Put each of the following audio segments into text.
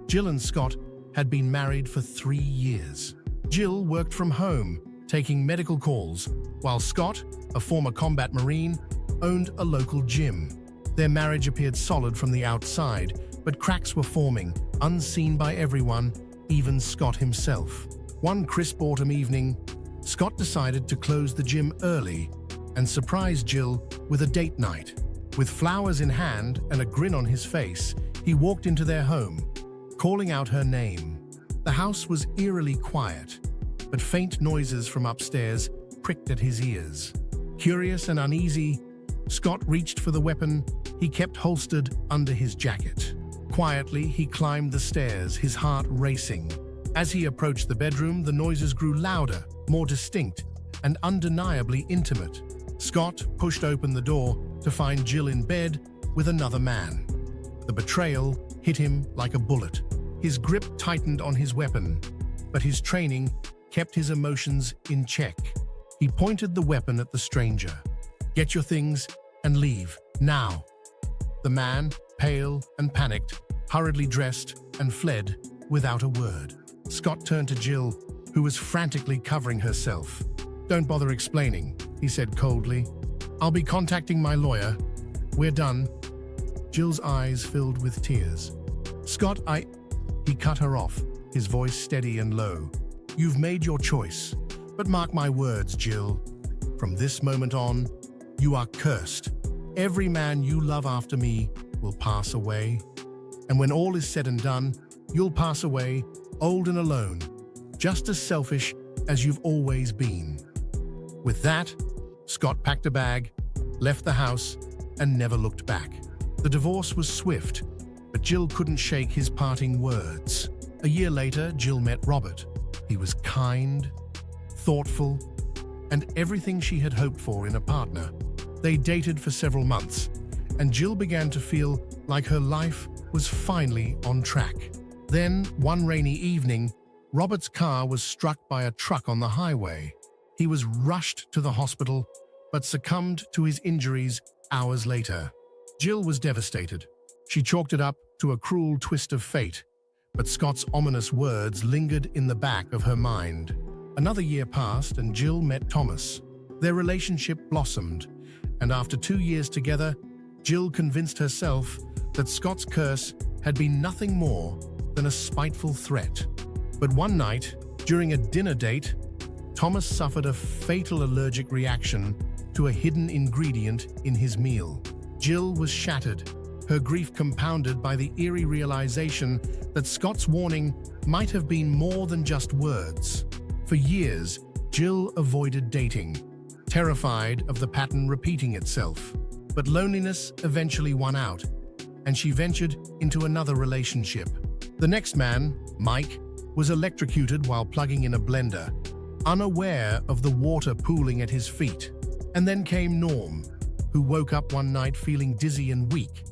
Jill and Scott had been married for 3 years. Jill worked from home, taking medical calls, while Scott, a former combat Marine, owned a local gym. Their marriage appeared solid from the outside, but cracks were forming, unseen by everyone, even Scott himself. One crisp autumn evening, Scott decided to close the gym early and surprise Jill with a date night. With flowers in hand and a grin on his face, he walked into their home, calling out her name. The house was eerily quiet, but faint noises from upstairs pricked at his ears. Curious and uneasy, Scott reached for the weapon he kept holstered under his jacket. Quietly, he climbed the stairs, his heart racing. As he approached the bedroom, the noises grew louder, more distinct, and undeniably intimate. Scott pushed open the door to find Jill in bed with another man. The betrayal hit him like a bullet. His grip tightened on his weapon, but his training kept his emotions in check. He pointed the weapon at the stranger. "Get your things and leave, now." The man, pale and panicked, hurriedly dressed and fled without a word. Scott turned to Jill, who was frantically covering herself. "Don't bother explaining," he said coldly. "I'll be contacting my lawyer. We're done." Jill's eyes filled with tears. "Scott, He cut her off, his voice steady and low. "You've made your choice, but mark my words, Jill. From this moment on, you are cursed. Every man you love after me will pass away. And when all is said and done, you'll pass away, old and alone, just as selfish as you've always been." With that, Scott packed a bag, left the house, and never looked back. The divorce was swift, but Jill couldn't shake his parting words. A year later, Jill met Robert. He was kind, thoughtful, and everything she had hoped for in a partner. They dated for several months, and Jill began to feel like her life was finally on track. Then, one rainy evening, Robert's car was struck by a truck on the highway. He was rushed to the hospital, but succumbed to his injuries hours later. Jill was devastated. She chalked it up to a cruel twist of fate, but Scott's ominous words lingered in the back of her mind. Another year passed, and Jill met Thomas. Their relationship blossomed, and after 2 years together, Jill convinced herself that Scott's curse had been nothing more than a spiteful threat. But one night, during a dinner date, Thomas suffered a fatal allergic reaction to a hidden ingredient in his meal. Jill was shattered, her grief compounded by the eerie realization that Scott's warning might have been more than just words. For years, Jill avoided dating, terrified of the pattern repeating itself. But loneliness eventually won out, and she ventured into another relationship. The next man, Mike, was electrocuted while plugging in a blender, unaware of the water pooling at his feet. And then came Norm, who woke up one night feeling dizzy and weak,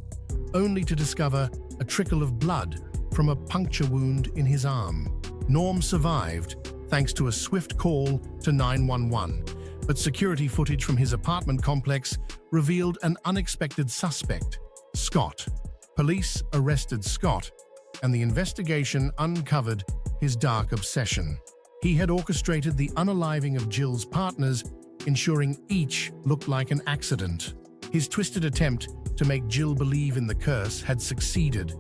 only to discover a trickle of blood from a puncture wound in his arm. Norm survived thanks to a swift call to 911, but security footage from his apartment complex revealed an unexpected suspect, Scott. Police arrested Scott, and the investigation uncovered his dark obsession. He had orchestrated the unaliving of Jill's partners, ensuring each looked like an accident. His twisted attempt to make Jill believe in the curse had succeeded,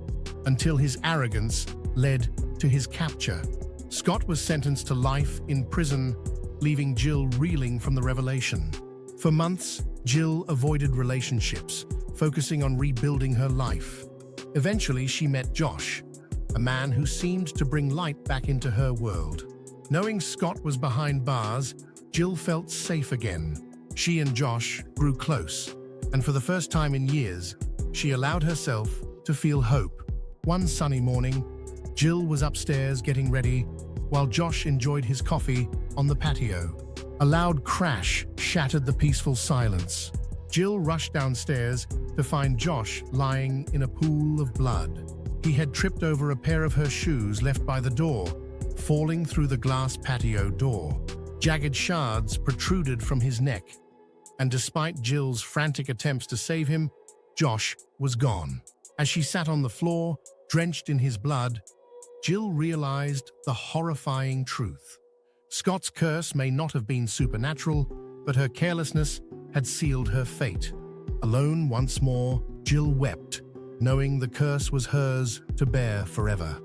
until his arrogance led to his capture. Scott was sentenced to life in prison, leaving Jill reeling from the revelation. For months, Jill avoided relationships, focusing on rebuilding her life. Eventually, she met Josh, a man who seemed to bring light back into her world. Knowing Scott was behind bars, Jill felt safe again. She and Josh grew close, and for the first time in years, she allowed herself to feel hope. One sunny morning, Jill was upstairs getting ready, while Josh enjoyed his coffee on the patio. A loud crash shattered the peaceful silence. Jill rushed downstairs to find Josh lying in a pool of blood. He had tripped over a pair of her shoes left by the door, falling through the glass patio door. Jagged shards protruded from his neck, and despite Jill's frantic attempts to save him, Josh was gone. As she sat on the floor, drenched in his blood, Jill realized the horrifying truth. Scott's curse may not have been supernatural, but her carelessness had sealed her fate. Alone once more, Jill wept, knowing the curse was hers to bear forever.